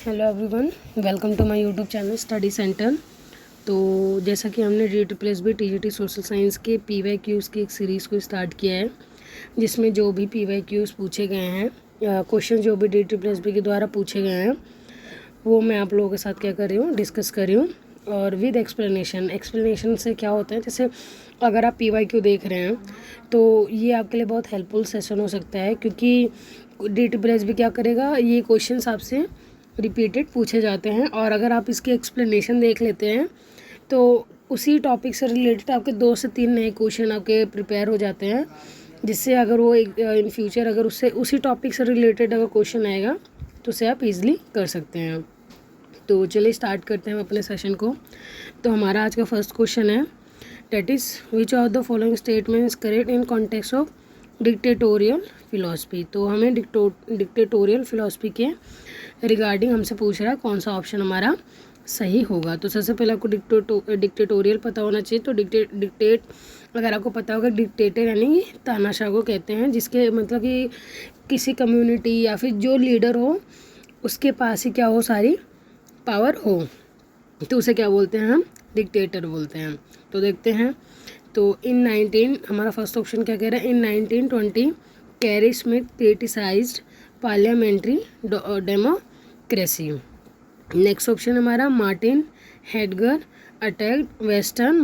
Hello everyone, welcome to my YouTube channel study centre. तो जैसा कि हमने DTPSB TGT सोशल साइंस के PYQs की एक सीरीज़ को स्टार्ट किया है, जिसमें जो भी PYQs पूछे गए हैं, क्वेश्चन जो भी DTPSB के द्वारा पूछे गए हैं, वो मैं आप लोगों के साथ क्या कर रही हूँ, डिस्कस कर रही हूँ। और विद एक्सप्लेनेशन से क्या होता है, जैसे अगर आप PYQ देख रहे हैं तो ये आपके लिए बहुत हेल्पफुल सेशन हो सकता है, क्योंकि DTPSB क्या करेगा, ये क्वेश्चंस आपसे रिपीटेड पूछे जाते हैं। और अगर आप इसकी एक्सप्लेनेशन देख लेते हैं तो उसी टॉपिक से रिलेटेड आपके 2 से 3 नए क्वेश्चन आपके प्रिपेयर हो जाते हैं, जिससे अगर वो इन फ्यूचर अगर उससे उसी टॉपिक से रिलेटेड अगर क्वेश्चन आएगा तो उसे आप इजीली कर सकते हैं। तो चलिए स्टार्ट करते हैं अपने सेशन को। तो हमारा आज का फर्स्ट क्वेश्चन है, that is which of the following statements correct in context of dictatorial philosophy. तो हमें डिक्टेटोरियल फिलॉसफी के रिगार्डिंग हमसे पूछ रहा है कौन सा ऑप्शन हमारा सही होगा। तो सबसे पहले आपको डिक्टेटोरियल पता होना चाहिए। तो डिक्टेट अगर आपको पता होगा, डिक्टेटर यानी तानाशाह को कहते हैं, जिसके मतलब कि किसी कम्युनिटी या फिर जो लीडर हो उसके पास ही क्या हो, सारी पावर हो, तो उसे क्या बोलते हैं, हम डिक्टेटर बोलते हैं। तो देखते हैं। तो हमारा फर्स्ट ऑप्शन क्या कह रहा है, in 1920 Carl Schmitt criticized parliamentary democracy. Next option हमारा, Martin Heidegger attacked western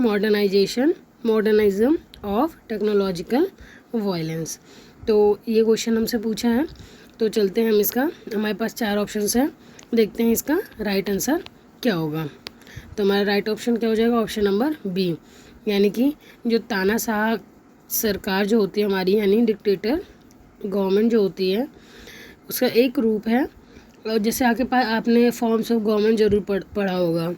modernism of technological violence. तो ये क्वेश्चन हमसे पूछा है। तो चलते हैं हम इसका, हमारे पास 4 ऑप्शंस हैं, देखते हैं इसका राइट आंसर क्या होगा। तो हमारा राइट ऑप्शन क्या हो जाएगा, ऑप्शन नंबर बी, यानी कि जो तानाशाह सरकार जो होती है हमारी, यानी डिक्टेटर गवर्नमेंट जो होती है, उसका एक रूप है। और जैसे आपके पास आपने फॉर्म्स ऑफ गवर्नमेंट जरूर पढ़ा होगा,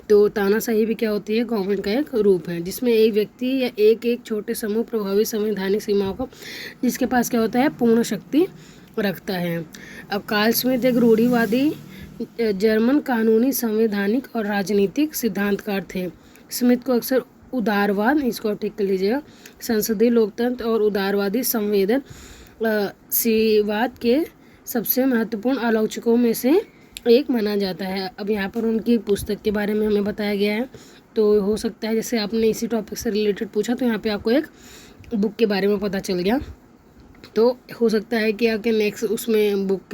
तो तानाशाही भी क्या होती है, गवर्नमेंट का एक रूप है, जिसमें एक व्यक्ति या एक छोटे समूह प्रभावी संवैधानिक सीमाओं को, जिसके पास क्या होता है, पूर्ण शक्ति रखता है। अब कार्ल स्मिथ एक रूढ़िवादी जर्मन कानूनी, संवैधानिक और राजनीतिक सिद्धांतकार थे। स्मिथ को अक्सर उदारवाद, इसको टिक कर लीजिएगा, संसदीय लोकतंत्र और उदारवादी संवेदनशीलवाद के सबसे महत्वपूर्ण आलोचकों में से एक माना जाता है। अब यहाँ पर उनकी पुस्तक के बारे में हमें बताया गया है। तो हो सकता है जैसे आपने इसी टॉपिक से रिलेटेड पूछा, तो यहाँ पे आपको एक बुक के बारे में पता चल गया। तो हो सकता है कि आके नेक्स्ट उसमें बुक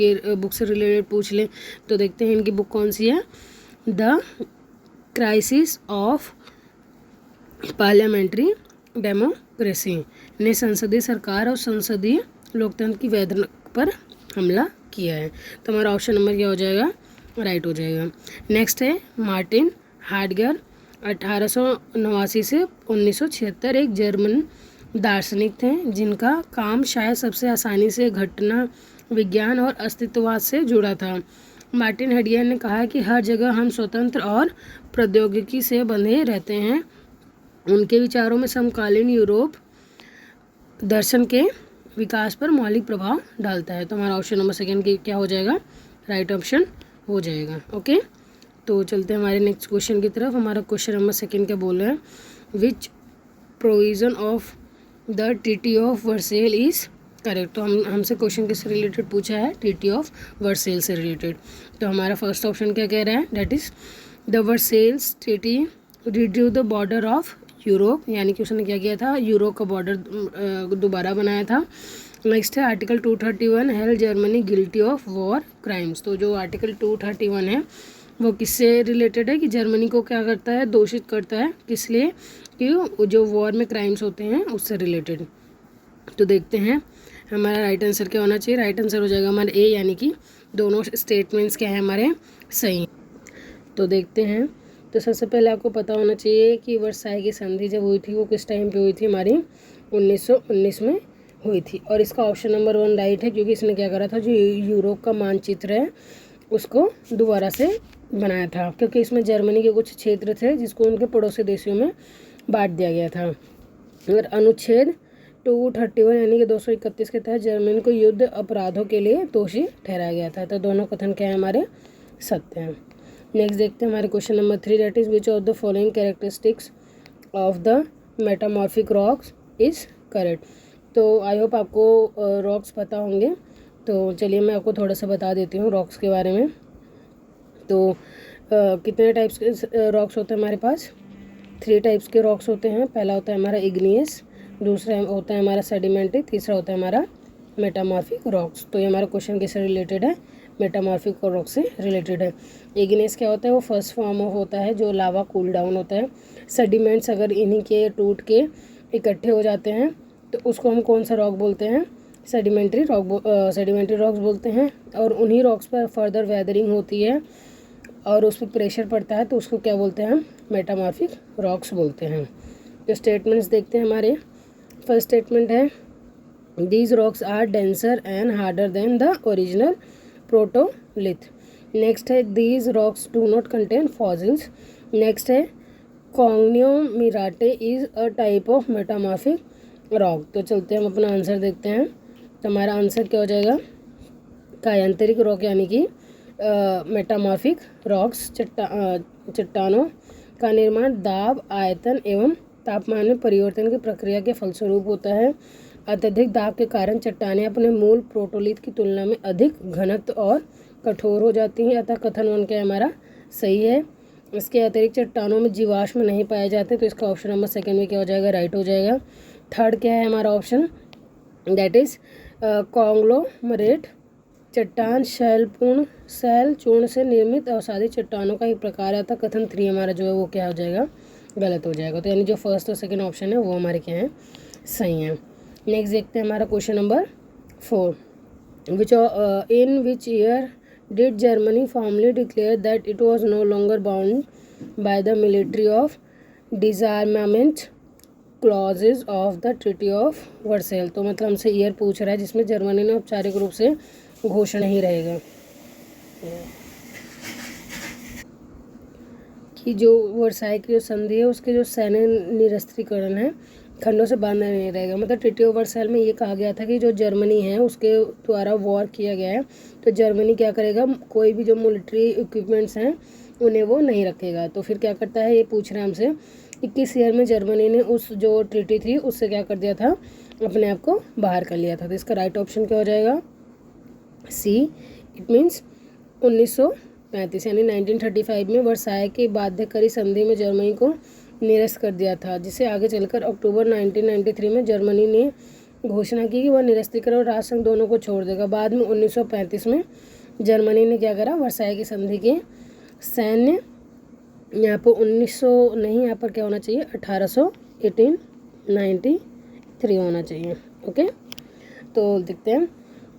से रिलेटेड पूछ लें। तो देखते हैं इनकी बुक कौन सी है, the crisis of parliamentary democracy ने संसदीय सरकार और संसदीय लोकतंत्र की वैधता पर हमला किया है। तो हमारा ऑप्शन नंबर क्या हो जाएगा, राइट हो जाएगा। नेक्स्ट है मार्टिन हाइडगर, 1889 से 1976 एक जर्मन दार्शनिक थे, जिनका काम शायद सबसे आसानी से घटना विज्ञान और अस्तित्ववाद से जुड़ा था। मार्टिन हाइडगर ने कहा कि हर जगह हम स्वतंत्र और प्रौद्योगिकी से बंधे रहते हैं। उनके विचारों में समकालीन यूरोप दर्शन के विकास पर मौलिक प्रभाव डालता है। तो हमारा ऑप्शन नंबर सेकंड की क्या हो जाएगा, राइट ऑप्शन हो जाएगा। ओके, तो चलते हैं हमारे नेक्स्ट क्वेश्चन की तरफ। हमारा क्वेश्चन नंबर सेकंड क्या बोल रहा है, which provision of the treaty of Versailles is correct. तो हमसे क्वेश्चन किससे रिलेटेड पूछा है, ट्रीटी ऑफ वर्सेल से रिलेटेड। तो हमारा फर्स्ट ऑप्शन क्या कह रहा है, that is the Versailles treaty reduce the border of Europe, यानी कि उसने क्या किया था, यूरोप का बॉर्डर दोबारा बनाया था। नेक्स्ट है article 231 held Germany guilty of war crimes. तो जो आर्टिकल 231 है वो किससे रिलेटेड है, कि जर्मनी को क्या करता है, दोषित करता है, किस लिए, कि जो वॉर में क्राइम्स होते हैं उससे रिलेटेड। तो देखते हैं हमारा राइट आंसर क्या होना चाहिए। राइट आंसर हो जाएगा हमारा ए, यानी कि दोनों स्टेटमेंट्स क्या है हमारे सही। तो देखते हैं। तो सबसे पहले आपको पता होना चाहिए कि वर्साई की संधि जब हुई थी वो किस टाइम पे हुई थी, हमारी 1919 में हुई थी। और इसका ऑप्शन नंबर 1 राइट है, क्योंकि इसने क्या करा था, जो यूरोप का मानचित्र है उसको दोबारा से बनाया था, क्योंकि इसमें जर्मनी के कुछ क्षेत्र थे जिसको उनके पड़ोसी देशों में बांट दिया गया था। और अनुच्छेद 231 यानी कि 231 के तहत जर्मनी को युद्ध अपराधों के लिए दोषी ठहराया गया था। तो दोनों कथन क्या है, हमारे सत्य हैं। नेक्स्ट देखते हैं हमारे question number 3, that is which of the following characteristics of the metamorphic rocks is correct. तो आई होप आपको रॉक्स पता होंगे। तो चलिए मैं आपको थोड़ा सा बता देती हूँ रॉक्स के बारे में। तो कितने टाइप्स के रॉक्स होते हैं हमारे पास? 3 टाइप्स के रॉक्स होते हैं। पहला होता है हमारा इग्नियस, दूसरा होता है हमारा सेडिमेंट्री, तीसरा होता है हमारा मेटामॉर्फिक रॉक्स। तो ये हमारा क्वेश्चन किससे रिलेटेड है? मेटामॉर्फिक रॉक से रिलेटेड है। इग्नियस क्या होता है? वो फर्स्ट फॉर्म ऑफ होता है जो लावा कूल डाउन होता है। सेडिमेंट्स अगर इन्हीं के टूट के इकट्ठे हो जाते हैं तो उसको हम कौन सा रॉक बोलते हैं? सेडिमेंट्री रॉक्स बोलते हैं। और उन्हीं रॉक्स पर फर्दर वेदरिंग होती है और उस पर प्रेशर पड़ता है तो उसको क्या बोलते हैं हम? मेटामॉर्फिक रॉक्स बोलते हैं। तो स्टेटमेंट्स देखते हैं हमारे। फर्स्ट स्टेटमेंट है these rocks are denser and harder than the original protolith. Next है these rocks do not contain fossils. Next है conglomerate is a type of metamorphic rock. तो चलते हैं हम अपना आंसर देखते हैं। तो हमारा आंसर क्या हो जाएगा? कायांतरिक रॉक यानी कि मेटामॉर्फिक रॉक्स चट्टानों का निर्माण दाब, आयतन एवं तापमान में परिवर्तन की प्रक्रिया के फलस्वरूप होता है। अत्यधिक दाब के कारण चट्टानें अपने मूल प्रोटोलिथ की तुलना में अधिक घनत्व और कठोर हो जाती हैं। अतः कथन 1 क्या हमारा सही है। इसके अतिरिक्त चट्टानों में जीवाश्म नहीं पाए जाते, तो इसका ऑप्शन नंबर सेकंड में क्या हो जाएगा? राइट हो जाएगा। थर्ड क्या है हमारा ऑप्शन? दैट इज कॉन्ग्लोमरेट चट्टान शैल चूर्ण से निर्मित अवसादी चट्टानों का एक प्रकार है। था कथन 3 हमारा जो है वो क्या हो जाएगा? गलत हो जाएगा। तो यानी जो फर्स्ट और सेकंड ऑप्शन है वो हमारे क्या हैं? सही हैं। नेक्स्ट देखते हैं हमारा question number 4। In which year did Germany formally declare that it was no longer bound by the military of disarmament clauses of the treaty of Versailles. तो मतलब हमसे ईयर पूछ रहा है जिसमें जर्मनी ने औपचारिक रूप से घोषणा ही रहेगा कि जो वर्साई की जो संधि है उसके जो सैन्य निरस्त्रीकरण है खंडों से बांधना नहीं रहेगा। मतलब ट्रीटी ऑफ वर्साइल में ये कहा गया था कि जो जर्मनी है उसके द्वारा वॉर किया गया है तो जर्मनी क्या करेगा? कोई भी जो मिलिट्री इक्विपमेंट्स हैं उन्हें वो नहीं रखेगा। तो फिर क्या करता है? ये पूछ रहे हैं हमसे 21 ईयर में जर्मनी ने उस जो ट्रीटी थी उससे क्या कर दिया था? अपने आप को बाहर कर लिया था। तो इसका राइट ऑप्शन क्या हो जाएगा? सी। इट मीन्स 1935 यानी 1935 में वर्साई की बाध्यकारी संधि में जर्मनी को निरस्त कर दिया था, जिसे आगे चलकर अक्टूबर 1993 में जर्मनी ने घोषणा की कि वह निरस्तीकरण और राष्ट्रसंघ दोनों को छोड़ देगा। बाद में 1935 में जर्मनी ने क्या करा? वर्साई की संधि के सैन्य यहाँ पर 1900 नहीं, यहाँ पर क्या होना चाहिए? 1893 होना चाहिए। ओके, तो देखते हैं।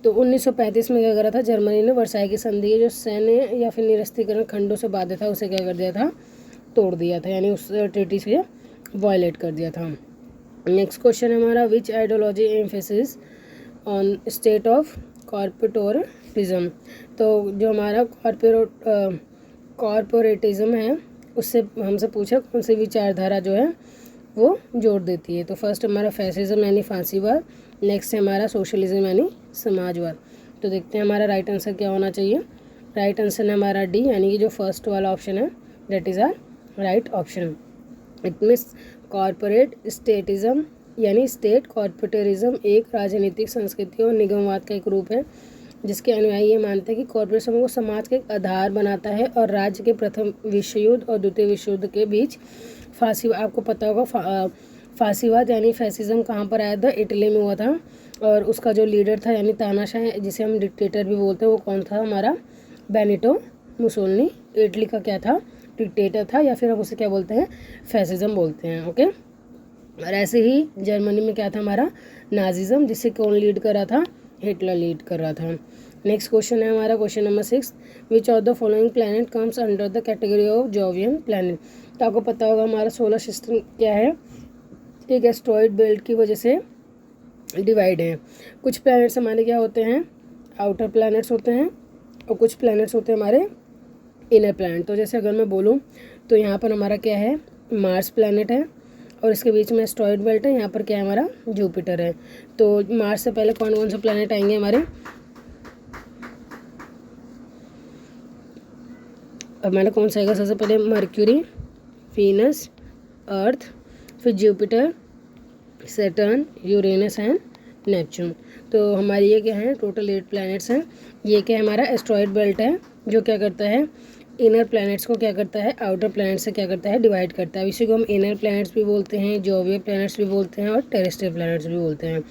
तो 1935 में क्या करा था? जर्मनी ने वर्साई की संधि के जो सैन्य या फिर निरस्तीकरण खंडों से बाध्य था उसे क्या कर दिया था? तोड़ दिया था, यानी उस ट्रीटी से वायलेट कर दिया था। नेक्स्ट क्वेश्चन है हमारा which ideology emphasis on state of corporatism. तो जो हमारा कॉर्पोरेटिज्म है उससे हमसे पूछा कौन सी विचारधारा जो है वो जोड़ देती है। तो फर्स्ट हमारा फैसिज्म यानी फांसीवाद, नेक्स्ट है हमारा सोशलिज्म यानी समाजवाद। तो देखते हैं हमारा राइट आंसर क्या होना चाहिए। राइट आंसर है हमारा डी यानी कि जो फर्स्ट वाला ऑप्शन है that is our right option. It means corporate statism यानी स्टेट कॉर्पोरेटिज्म एक राजनीतिक संस्कृति और निगमवाद का एक रूप है जिसके अनुयायी ये मानते हैं कि कॉर्पोरेट समूह को समाज का एक आधार बनाता है और राज्य के प्रथम विश्व युद्ध और द्वितीय विश्व युद्ध के बीच फांसी, आपको पता होगा फांसीवाद यानी फैसिज्म कहाँ पर आया था? इटली में हुआ था। और उसका जो लीडर था यानी तानाशाह जिसे हम डिक्टेटर भी बोलते हैं वो कौन था? हमारा बेनिटो मुसोलिनी। इटली का क्या था? डिक्टेटर था, या फिर हम उसे क्या बोलते हैं? फैसिज्म बोलते हैं। ओके, और ऐसे ही जर्मनी में क्या था? हमारा नाजिज्म, जिसे कौन लीड कर रहा था? हिटलर लीड कर रहा था। नेक्स्ट क्वेश्चन है हमारा question number 6। Which of the following planet comes under the category of Jovian planet. तो आपको पता होगा हमारा सोलर सिस्टम क्या है? एक एस्ट्रॉइड बेल्ट की वजह से डिवाइड है। कुछ प्लैनेट्स हमारे क्या होते हैं? आउटर प्लैनेट्स होते हैं और कुछ प्लैनेट्स होते हैं हमारे इनर प्लैनेट। तो जैसे अगर मैं बोलूँ तो यहाँ पर हमारा क्या है? मार्स प्लैनेट है और इसके बीच में एस्ट्रॉइड बेल्ट है। यहाँ पर क्या है? हमारा जुपिटर है। तो मार्स से पहले कौन कौन से प्लैनेट आएंगे हमारे? हमारा कौन सा आएगा? सबसे पहले मर्क्यूरी, वीनस, अर्थ, फिर Jupiter, Saturn, Uranus and Neptune. तो हमारी ये क्या है? टोटल 8 प्लैनेट्स हैं। ये क्या है? हमारा एस्ट्रॉइड बेल्ट है जो क्या करता है? इनर प्लैनेट्स को क्या करता है, आउटर प्लैनेट से क्या करता है, डिवाइड करता है। इसी को हम इनर प्लैनेट्स भी बोलते हैं, जोवियल प्लैनेट्स भी बोलते हैं और टेरेस्ट्रियल प्लैनेट्स भी बोलते हैं।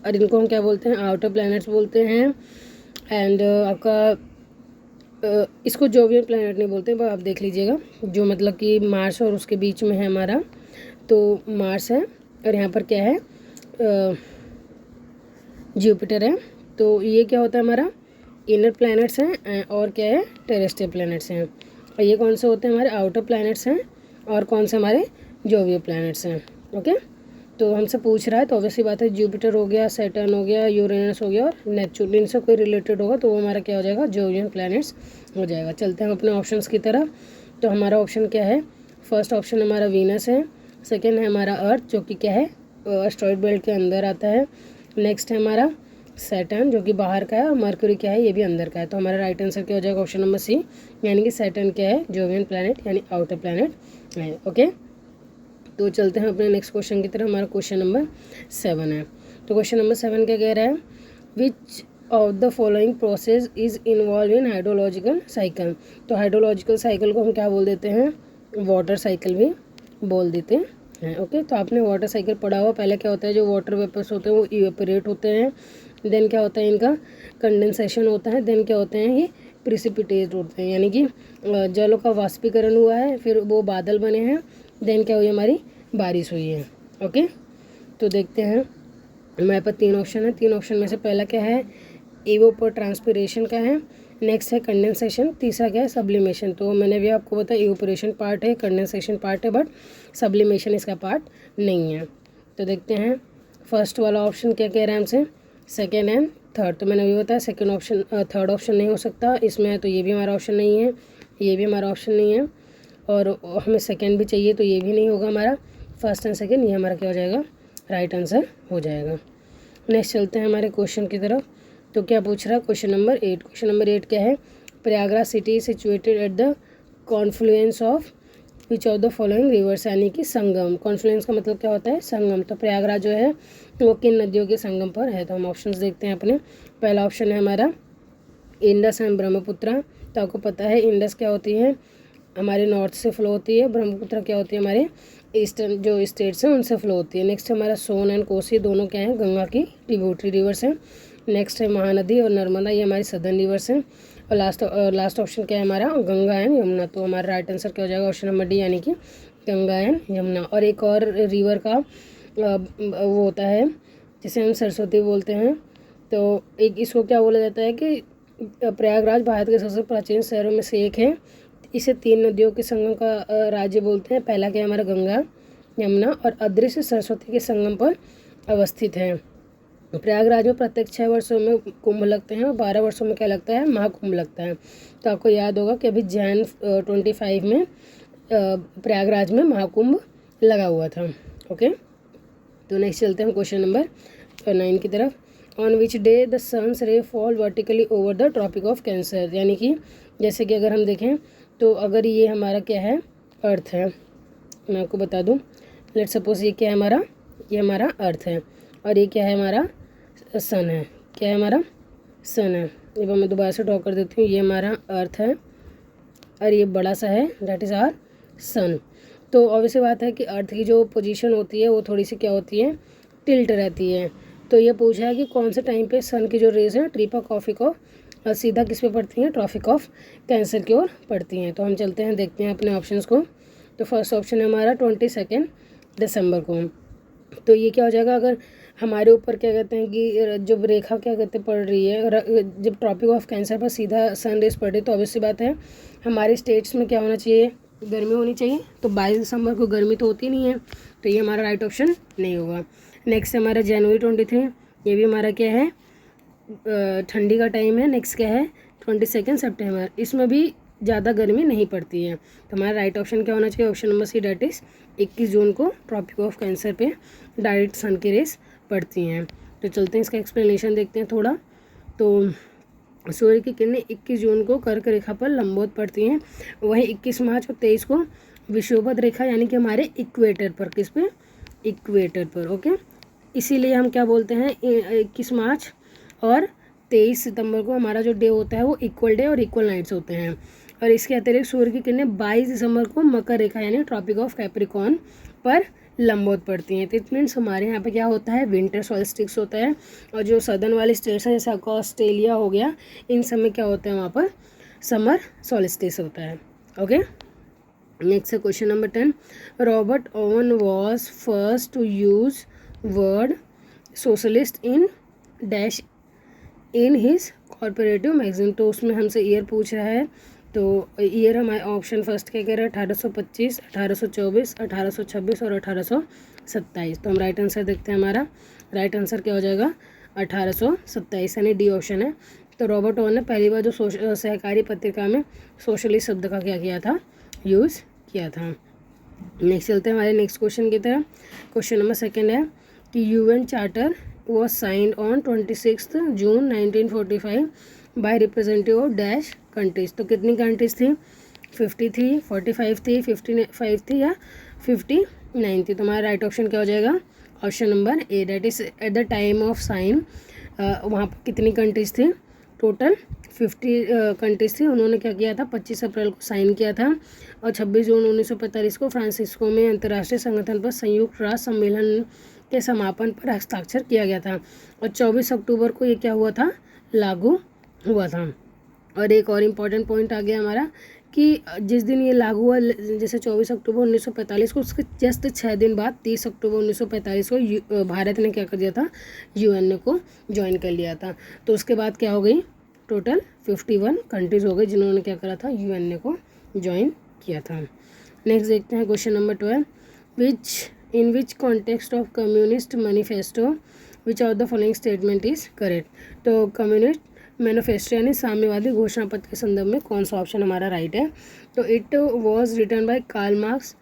और इनको हम क्या बोलते हैं, आउटर प्लैनेट्स बोलते हैं। एंड इसको जोवियल प्लैनेट नहीं बोलते, पर आप देख लीजिएगा, जो मतलब कि मार्स और उसके बीच में है हमारा, तो मार्स है और यहाँ पर क्या है, जुपिटर है। तो ये क्या होता है, हमारा इनर प्लैनेट्स हैं और क्या है, टेरेस्ट्रियल प्लैनेट्स हैं। और ये कौन से होते हैं, हमारे आउटर प्लैनेट्स हैं और कौन से हमारे जोवियल प्लैनेट्स हैं। ओके, तो हमसे पूछ रहा है तो ऑब्वियसली बात है, जुपिटर हो गया, सैटर्न हो गया, यूरेनस हो गया और नेपच्यून, इनसे कोई रिलेटेड होगा तो वो हमारा क्या हो जाएगा, जोवियल प्लैनेट्स हो जाएगा। चलते हैं अपने ऑप्शंस की तरफ। तो हमारा ऑप्शन क्या है, फर्स्ट ऑप्शन हमारा वीनस है, सेकेंड है हमारा अर्थ जो कि क्या है, एस्ट्रॉयड बेल्ट के अंदर आता है। नेक्स्ट है हमारा सैटर्न जो कि बाहर का है, और मरकरी क्या है, ये भी अंदर का है। तो हमारा राइट आंसर क्या हो जाएगा, ऑप्शन नंबर सी, यानी कि सैटर्न क्या है, जोवियन प्लैनेट यानी आउटर प्लैनेट है। ओके, तो चलते हैं अपने नेक्स्ट क्वेश्चन की तरफ। हमारा क्वेश्चन नंबर 7 है। तो क्वेश्चन नंबर 7 क्या कह रहा है, विच of the following process is involve in hydrological cycle. तो हाइड्रोलॉजिकल साइकिल को हम क्या बोल देते हैं, वाटर साइकिल भी बोल देते हैं। ओके, तो आपने वाटर साइकिल पढ़ा हुआ, पहले क्या होता है, जो वाटर वेपर्स होते हैं वो इवेपोरेट होते हैं, देन क्या होता है, इनका कंडेंसेशन होता है, देन क्या होते हैं, ये प्रिसिपिटेट होते हैं, यानी कि जलों का वाष्पीकरण हुआ है, फिर वो बादल बने हैं, देन क्या हुई, हमारी बारिश हुई है। ओके, तो देखते हैं, हमारे पास 3 ऑप्शन है, 3 ऑप्शन में से पहला क्या है, इवेपोर ट्रांसपिरेशन का है, नेक्स्ट है कंडेंसेशन, तीसरा क्या है, सब्लिमेशन। तो मैंने भी आपको बताया इवेपोरेशन पार्ट है, कंडेंसेशन पार्ट है, बट सब्लिमेशन इसका पार्ट नहीं है। तो देखते हैं फर्स्ट वाला ऑप्शन क्या कह रहा है हमसे, सेकेंड एंड थर्ड। तो मैंने अभी बताया सेकेंड ऑप्शन, थर्ड ऑप्शन नहीं हो सकता इसमें है, तो ये भी हमारा ऑप्शन नहीं है, ये भी हमारा ऑप्शन नहीं है, और हमें सेकेंड भी चाहिए तो ये भी नहीं होगा हमारा। फर्स्ट एंड सेकेंड ये हमारा क्या हो जाएगा, राइट आंसर हो जाएगा। नेक्स्ट चलते हैं हमारे क्वेश्चन की तरफ। तो क्या पूछ रहा है, क्वेश्चन नंबर 8। क्वेश्चन नंबर 8 क्या है, Prayagraj city situated at the Confluence of which of the following rivers, यानी कि संगम। कॉन्फ्लुएंस का मतलब क्या होता है, संगम। तो प्रयागराज जो है वो किन नदियों के संगम पर है। तो हम ऑप्शंस देखते हैं अपने। पहला ऑप्शन है हमारा इंडस एंड ब्रह्मपुत्र। तो आपको पता है इंडस क्या होती है, हमारे नॉर्थ से फ्लो होती है, ब्रह्मपुत्र क्या होती है, हमारे ईस्टर्न जो स्टेट्स हैं उनसे फ्लो होती है। नेक्स्ट हमारा सोन एंड कोसी, दोनों क्या है, गंगा की ट्रिब्यूटरी रिवर्स है। नेक्स्ट है महानदी और नर्मदा, ये हमारी सदर्न रिवर्स हैं। और लास्ट ऑप्शन क्या है हमारा, गंगा एंड यमुना। तो हमारा राइट आंसर क्या हो जाएगा, ऑप्शन नंबर डी, यानी कि गंगा एंड यमुना। और एक और रिवर का वो होता है जिसे हम सरस्वती बोलते हैं। तो एक इसको क्या बोला जाता है कि प्रयागराज भारत के सबसे प्राचीन शहरों में से एक है। इसे 3 नदियों के संगम का राज्य बोलते हैं। पहला क्या है हमारा, गंगा यमुना और अदृश्य सरस्वती के संगम पर अवस्थित है। प्रयागराज में प्रत्येक 6 वर्षों में कुंभ लगते हैं और 12 वर्षों में क्या लगता है, महाकुंभ लगता है। तो आपको याद होगा कि अभी जैन 25 में प्रयागराज में महाकुंभ लगा हुआ था। ओके, तो नेक्स्ट चलते हैं क्वेश्चन नंबर 9 की तरफ। On which day the sun's ray fall vertically over the tropic of cancer, यानी कि जैसे कि अगर हम देखें तो अगर ये हमारा क्या है, अर्थ है, मैं आपको बता दूं, लेट सपोज ये क्या है हमारा, ये हमारा अर्थ है और ये क्या है हमारा सन है। क्या है हमारा, सन है। ये मैं दोबारा से ड्रॉ कर देती हूँ, ये हमारा अर्थ है और ये बड़ा सा है, दैट इज़ आवर सन। तो ऑब्वियसली बात है कि अर्थ की जो पोजीशन होती है वो थोड़ी सी क्या होती है, टिल्ट रहती है। तो ये पूछा है कि कौन से टाइम पे सन की जो रेज है ट्रिपा कॉफी को सीधा किस पे पड़ती हैं, ट्रॉपिक ऑफ कैंसर की ओर पड़ती हैं। तो हम चलते हैं, देखते हैं अपने ऑप्शंस को। तो फर्स्ट ऑप्शन है हमारा 22 दिसंबर को। तो ये क्या हो जाएगा, अगर हमारे ऊपर क्या कहते हैं कि जब रेखा क्या कहते पड़ रही है, जब ट्रॉपिक ऑफ कैंसर पर सीधा सन रेज पड़ रही है, तो ऑब्वियसली बात है हमारे स्टेट्स में क्या होना चाहिए, गर्मी होनी चाहिए। तो 22 दिसंबर को गर्मी तो होती नहीं है, तो ये हमारा राइट ऑप्शन नहीं होगा। नेक्स्ट हमारा जनवरी 23, ये भी हमारा क्या है, ठंडी का टाइम है। नेक्स्ट क्या है 22 सितंबर, इसमें भी ज़्यादा गर्मी नहीं पड़ती है। तो हमारा राइट ऑप्शन क्या होना चाहिए, option number C, that is 21 जून को ट्रॉपिक ऑफ कैंसर पे डायरेक्ट सन की रेस पड़ती हैं। तो चलते हैं इसका एक्सप्लेनेशन देखते हैं थोड़ा। तो सूर्य की किरणें 21 जून को कर्क रेखा पर लंबवत पड़ती हैं, वहीं 21 मार्च और 23 को विषुवत रेखा यानी कि हमारे इक्वेटर पर, किस पे, इक्वेटर पर। ओके, इसीलिए हम क्या बोलते हैं, 21 मार्च और 23 सितंबर को हमारा जो डे होता है वो इक्वल डे और इक्वल नाइट्स होते हैं। और इसके अतिरिक्त सूर्य की किरणें 22 दिसंबर को मकर रेखा यानी ट्रॉपिक ऑफ कैप्रिकॉर्न पर लंबवत पड़ती हैं। तो इट मीन्स हमारे यहाँ पे क्या होता है, विंटर सॉल्स्टिक्स होता है, और जो सदर्न वाले स्टेट्स हैं जैसे आपका ऑस्ट्रेलिया हो गया, इन सब में क्या होता है, वहाँ पर समर सॉल्स्टिक्स होता है। ओके, नेक्स्ट है question number 10। Robert Owen was first to use word socialist in dash in his cooperative magazine. तो उसमें हमसे ईयर पूछ रहा है, तो ईयर हमारे ऑप्शन फर्स्ट क्या कह रहा है, 1825, 1824, 1826 और 1827। तो हम राइट आंसर देखते हैं, हमारा राइट आंसर क्या हो जाएगा, 1827 यानी डी ऑप्शन है। तो रॉबर्ट ओवन ने पहली बार जो सहकारी पत्रिका में सोशलिस्ट शब्द का क्या किया था, यूज़ किया था। नेक्स्ट चलते हैं हमारे नेक्स्ट क्वेश्चन की तरफ। क्वेश्चन नंबर 2 है कि UN charter was signed on 26 June 1945 by representative of dash countries. तो कितनी कंट्रीज थी, 50 थी, 45 थी, 55 थी या 59 थी। तो हमारा राइट ऑप्शन क्या हो जाएगा, option number A, that is at the time of sine. वहाँ पर कितनी कंट्रीज थी, टोटल 50 कंट्रीज थी। उन्होंने क्या किया था, 25 अप्रैल को साइन किया था और 26 जून 1945 को फ्रांसिस्को में अंतर्राष्ट्रीय संगठन पर संयुक्त राष्ट्र सम्मेलन के समापन पर हस्ताक्षर किया गया था और 24 अक्टूबर को ये क्या हुआ था, लागू हुआ था। और एक और इम्पॉर्टेंट पॉइंट आ गया हमारा कि जिस दिन ये लागू हुआ, जैसे 24 अक्टूबर 1945 को, उसके जस्ट 6 दिन बाद 30 अक्टूबर 1945 को भारत ने क्या कर दिया था, यूएन को ज्वाइन कर लिया था। तो उसके बाद क्या हो गई, टोटल 51 कंट्रीज़ हो गई जिन्होंने क्या करा था, यूएन को ज्वाइन किया था। नेक्स्ट देखते हैं question number 12। In which context of communist manifesto which of the following statement is correct. तो कम्युनिस्ट मैनिफेस्टो यानी साम्यवादी घोषणा पत्र के संदर्भ में कौन सा ऑप्शन हमारा राइट है। तो it was written by Karl Marx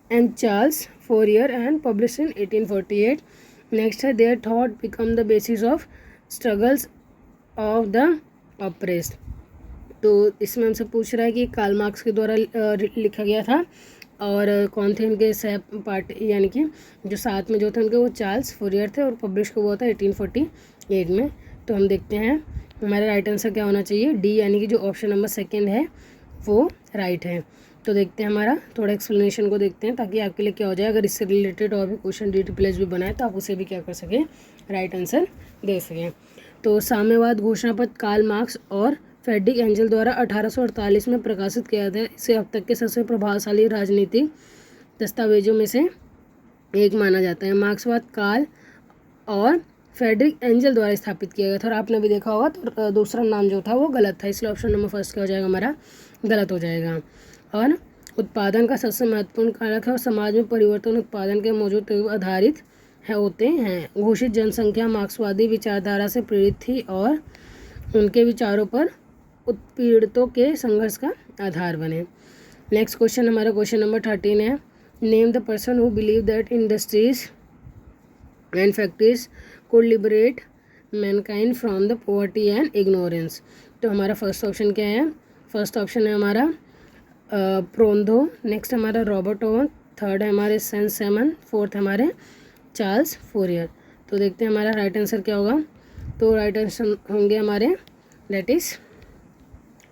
and Charles Fourier and publish in 1848। Next है their thought become the basis of struggles of the oppressed. तो इसमें हमसे पूछ रहा है कि कार्ल मार्क्स के द्वारा लिखा गया था और कौन थे इनके सह पार्टी यानी कि जो साथ में जो थे उनके, वो चार्ल्स फोरियर थे और पब्लिश को हुआ था 1848 में। तो हम देखते हैं हमारा राइट आंसर क्या होना चाहिए, डी यानी कि जो ऑप्शन नंबर 2 है वो राइट है। तो देखते हैं हमारा थोड़ा एक्सप्लेनेशन को देखते हैं ताकि आपके लिए क्या हो जाए, अगर इससे रिलेटेड और भी क्वेश्चन DT+ भी बनाए तो आप उसे भी क्या कर सकें, राइट आंसर दे सकें। तो साम्यवाद घोषणा पत्र कार्ल मार्क्स और फ्रेडरिक एंजल द्वारा 1848 में प्रकाशित किया था। इसे अब तक के सबसे प्रभावशाली राजनीतिक दस्तावेजों में से एक माना जाता है। मार्क्सवाद कार्ल और फ्रेडरिक एंजल द्वारा स्थापित किया गया था और आपने भी देखा होगा तो दूसरा नाम जो था वो गलत था, इसलिए ऑप्शन नंबर फर्स्ट क्या हो जाएगा, हमारा गलत हो जाएगा। और उत्पादन का सबसे महत्वपूर्ण कारक है और समाज में परिवर्तन उत्पादन के मौजूद आधारित होते हैं। घोषित जनसंख्या मार्क्सवादी विचारधारा से प्रेरित थी और उनके विचारों पर उत्पीड़ितों के संघर्ष का आधार बने। नेक्स्ट क्वेश्चन हमारा क्वेश्चन नंबर 13 है। Name the person who believe that industries and factories could liberate mankind from the poverty and ignorance। तो हमारा फर्स्ट ऑप्शन क्या है, फर्स्ट ऑप्शन है हमारा प्रोंदो, नेक्स्ट हमारा रॉबर्ट ओवन, थर्ड है हमारे सेंट सिमन, फोर्थ हमारे चार्ल्स फोरियर। तो देखते हैं हमारा राइट आंसर क्या होगा। तो राइट आंसर होंगे हमारे that is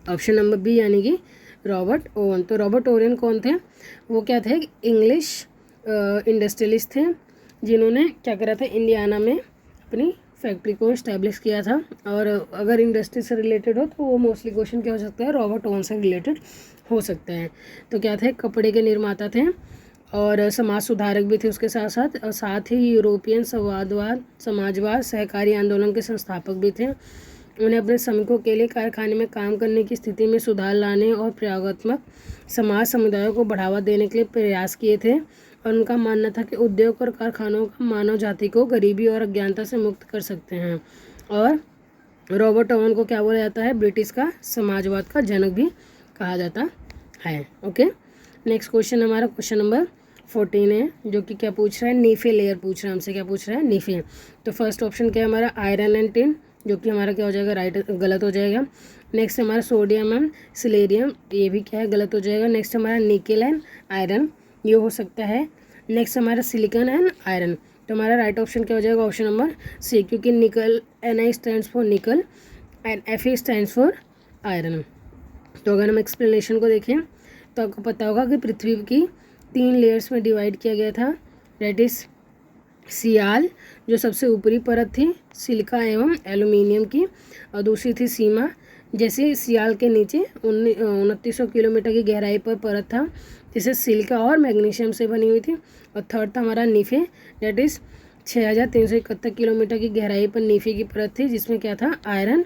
option number B यानी कि रॉबर्ट ओवन। तो रॉबर्ट ओवन कौन थे, वो क्या थे, इंग्लिश इंडस्ट्रियलिस्ट थे जिन्होंने क्या करा था, इंडियाना में अपनी फैक्ट्री को इस्टेब्लिश किया था। और अगर इंडस्ट्री से रिलेटेड हो तो वो मोस्टली क्वेश्चन क्या हो सकता है, रॉबर्ट ओवन से रिलेटेड हो सकता है। तो क्या थे, कपड़े के निर्माता थे और समाज सुधारक भी थे उसके साथ साथ, और साथ ही यूरोपियन समाजवाद सहकारी आंदोलन के संस्थापक भी थे। उन्हें अपने श्रमिकों के लिए कारखाने में काम करने की स्थिति में सुधार लाने और प्रयोगात्मक समाज समुदायों को बढ़ावा देने के लिए प्रयास किए थे और उनका मानना था कि उद्योग और कारखानों का मानव जाति को गरीबी और अज्ञानता से मुक्त कर सकते हैं। और रॉबर्ट ओवन को क्या बोला जाता है, ब्रिटिश का समाजवाद का जनक भी कहा जाता है। ओके, नेक्स्ट क्वेश्चन हमारा क्वेश्चन नंबर 14 है जो कि क्या पूछ रहा है, नीफे लेयर पूछ रहा है हमसे, क्या पूछ रहा है, नीफे। तो फर्स्ट ऑप्शन क्या है हमारा, आयरन एंड टिन, जो कि हमारा क्या हो जाएगा, राइट गलत हो जाएगा। नेक्स्ट हमारा सोडियम एंड सिलेरियम, ये भी क्या है, गलत हो जाएगा। नेक्स्ट हमारा निकेल एंड आयरन, ये हो सकता है। नेक्स्ट हमारा सिलिकॉन एंड आयरन। तो हमारा राइट ऑप्शन क्या हो जाएगा, ऑप्शन नंबर सी, क्योंकि निकल, Na स्टैंड्स फॉर निकल and Fe stands for iron. तो अगर हम एक्सप्लेनेशन को देखें तो आपको पता होगा कि पृथ्वी की 3 लेयर्स में डिवाइड किया गया था। डेट इज़ सियाल जो सबसे ऊपरी परत थी सिलिका एवं एल्यूमिनियम की, और दूसरी थी सीमा जैसे सियाल के नीचे 2900 किलोमीटर की गहराई पर परत था जिसे सिलिका और मैग्नीशियम से बनी हुई थी। और थर्ड था हमारा नीफे, डेट इज़ 6371 किलोमीटर की गहराई पर नीफे की परत थी जिसमें क्या था, आयरन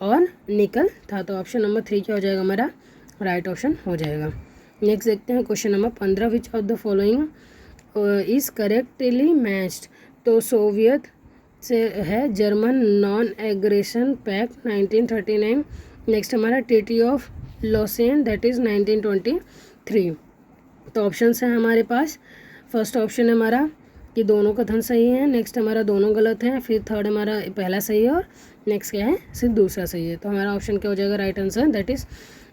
और निकल था। तो ऑप्शन नंबर 3 क्या हो जाएगा हमारा, राइट ऑप्शन हो जाएगा। नेक्स्ट देखते हैं question number 15, which of the following is correctly matched. तो सोवियत से है German non aggression pact 1939। Next हमारा treaty of Lausanne that is 1923। तो ऑप्शन है हमारे पास, फर्स्ट ऑप्शन है हमारा कि दोनों कथन सही है, नेक्स्ट हमारा दोनों गलत है, फिर थर्ड हमारा पहला सही है और नेक्स्ट क्या है, सिर्फ दूसरा सही है। तो हमारा ऑप्शन क्या हो जाएगा right answer, that is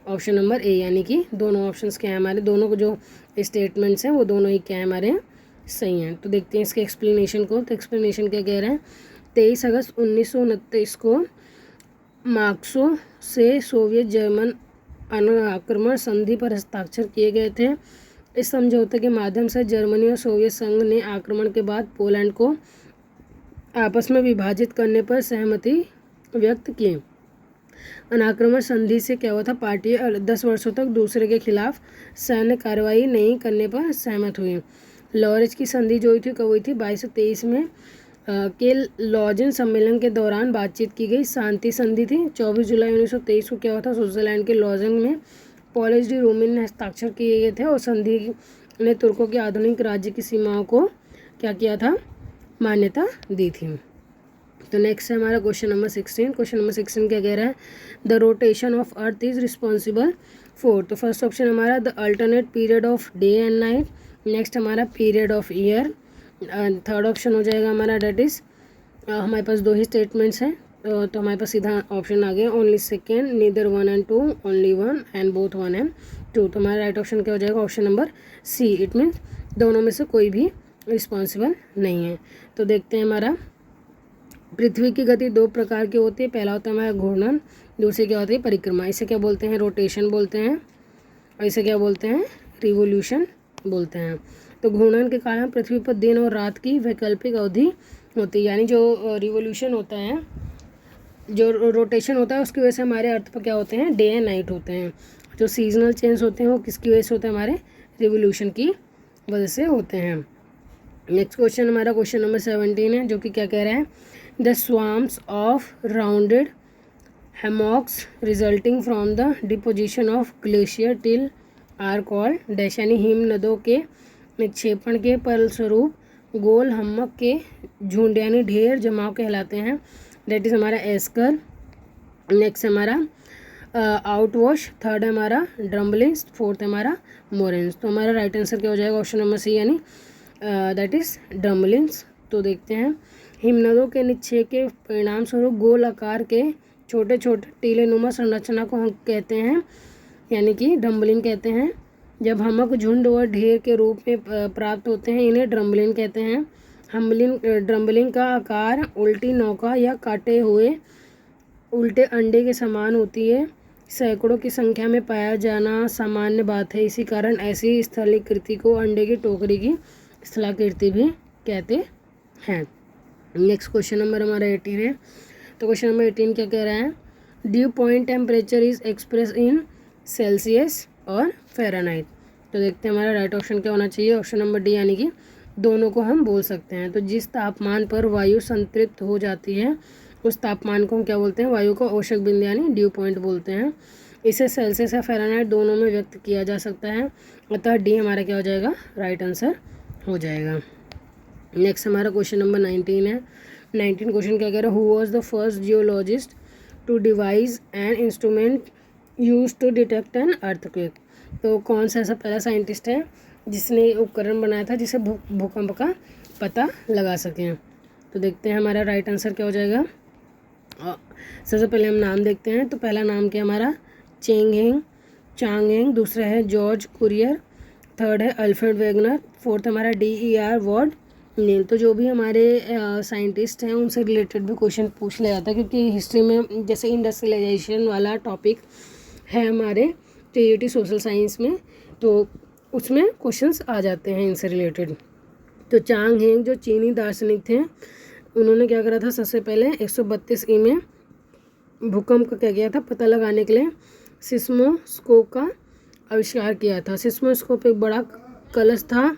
option number A, यानी कि दोनों ऑप्शंस क्या है हमारे, दोनों को जो स्टेटमेंट्स हैं वो दोनों ही क्या है हमारे सही हैं। तो देखते हैं इसके एक्सप्लेनेशन को। तो एक्सप्लेनेशन क्या कह रहे हैं, 23 अगस्त 1929 को मार्क्सो से सोवियत जर्मन आक्रमण संधि पर हस्ताक्षर किए गए थे। इस समझौते के माध्यम से जर्मनी और सोवियत संघ ने आक्रमण के बाद पोलैंड को आपस में विभाजित करने पर सहमति व्यक्त की। अनाक्रमण संधि से क्या हुआ था, पार्टी 10 वर्षों तक दूसरे के खिलाफ सैन्य कार्रवाई नहीं करने पर सहमत हुई। लॉरेंज की संधि जो हुई थी कब हुई थी, 2223 में के लॉजेन सम्मेलन के दौरान बातचीत की गई शांति संधि थी। 24 जुलाई 1923 को क्या हुआ था, स्विट्जरलैंड के लॉजेन में पॉलिश डी रोमिन ने हस्ताक्षर किए गए थे और संधि ने तुर्कों के आधुनिक राज्य की सीमाओं को क्या किया था, मान्यता दी थी। तो नेक्स्ट है हमारा क्वेश्चन नंबर 16। क्वेश्चन नंबर 16 क्या कह रहा है, the rotation of earth is responsible for. तो फर्स्ट ऑप्शन हमारा the alternate period of day and night, next हमारा period of year, third option हो जाएगा हमारा डेट इज़ हमारे पास दो ही स्टेटमेंट्स हैं तो हमारे पास सीधा ऑप्शन आ गया, only second, neither 1 and 2, only 1 and both 1 and 2। तो हमारा राइट ऑप्शन क्या हो जाएगा, option number C, it means दोनों में से कोई भी रिस्पॉन्सिबल नहीं है। तो देखते हैं हमारा पृथ्वी की गति दो प्रकार की होती है, पहला होता है हमारा घूर्णन, दूसरी क्या होती है परिक्रमा। इसे क्या बोलते हैं, रोटेशन बोलते हैं, और इसे क्या बोलते हैं, रिवोल्यूशन बोलते हैं। तो घूर्णन के कारण पृथ्वी पर दिन और रात की वैकल्पिक अवधि होती है, यानी जो रिवोल्यूशन होता है, जो रोटेशन होता है उसकी वजह से हमारे अर्थ पर क्या होते हैं, डे एंड नाइट होते हैं। जो सीजनल चेंज होते हैं वो किसकी वजह से होते हैं, हमारे रिवोल्यूशन की वजह से होते हैं। नेक्स्ट क्वेश्चन हमारा क्वेश्चन नंबर 17 है, जो कि क्या कह रहा है, the swarms of rounded hummocks resulting from the deposition of glacier till are called dash, यानी हिम नदों के निक्षेपण के फलस्वरूप गोल हमक के झुंड यानी ढेर जमाव कहलाते हैं, दैट इज़ हमारा एस्कर। नेक्स्ट हमारा आउटवॉश, थर्ड है हमारा ड्रम्बलिंग्स, फोर्थ है हमारा मोरेंस। तो हमारा राइट आंसर क्या हो जाएगा, ऑप्शन नंबर सी, यानी दैट इज़ ड्रम्बलिंग्स। तो देखते हैं, हिमनदों के निक्षेप के परिणाम स्वरूप गोल आकार के छोटे छोटे टीले नुमा संरचना को हम कहते हैं, यानी कि ड्रम्बलिन कहते हैं। जब हमक झुंड और ढेर के रूप में प्राप्त होते हैं इन्हें ड्रम्बलिन कहते हैं। ड्रम्बलिन का आकार उल्टी नौका या काटे हुए उल्टे अंडे के समान होती है, सैकड़ों की संख्या में पाया जाना सामान्य बात है। इसी कारण ऐसी स्थलाकृति को अंडे की टोकरी की स्थलाकृति भी कहते हैं। नेक्स्ट क्वेश्चन नंबर हमारा 18 है। तो क्वेश्चन नंबर 18 क्या कह रहा है, due point temperature is express in Celsius और फ़ारेनहाइट। तो देखते हैं हमारा राइट ऑप्शन क्या होना चाहिए, ऑप्शन नंबर डी, यानी कि दोनों को हम बोल सकते हैं। तो जिस तापमान पर वायु संतृप्त हो जाती है उस तापमान को हम क्या बोलते हैं, वायु को औसत बिंदु यानी ड्यू पॉइंट बोलते हैं। इसे सेल्सियस या फ़ारेनहाइट दोनों में व्यक्त किया जा सकता है, अतः डी हमारा क्या हो जाएगा, राइट आंसर हो जाएगा। नेक्स्ट हमारा क्वेश्चन नंबर 19 है। 19 क्वेश्चन क्या कह रहा है, who was the first geologist to devise an instrument use to detect an earthquake. तो कौन सा ऐसा पहला साइंटिस्ट है जिसने उपकरण बनाया था जिससे भूकंप का पता लगा सकें। तो देखते हैं हमारा राइट आंसर क्या हो जाएगा। सबसे पहले हम नाम देखते हैं। तो पहला नाम क्या हमारा, चांगहेंग, दूसरा है जॉर्ज कुरियर, थर्ड है अल्फ्रेड वेगनर, फोर्थ हमारा DER वॉर्ड नील। तो जो भी हमारे साइंटिस्ट हैं उनसे रिलेटेड भी क्वेश्चन पूछ लिया जाता है, क्योंकि हिस्ट्री में जैसे इंडस्ट्रियलाइजेशन वाला टॉपिक है हमारे टीईटी सोशल साइंस में, तो उसमें क्वेश्चंस आ जाते हैं इनसे रिलेटेड। तो चांग हेंग जो चीनी दार्शनिक थे, उन्होंने क्या करा था, सबसे पहले 132 ई में भूकंप का क्या किया था पता लगाने के लिए सिस्मोस्कोप का आविष्कार किया था। सिस्मोस्कोप एक बड़ा कलश था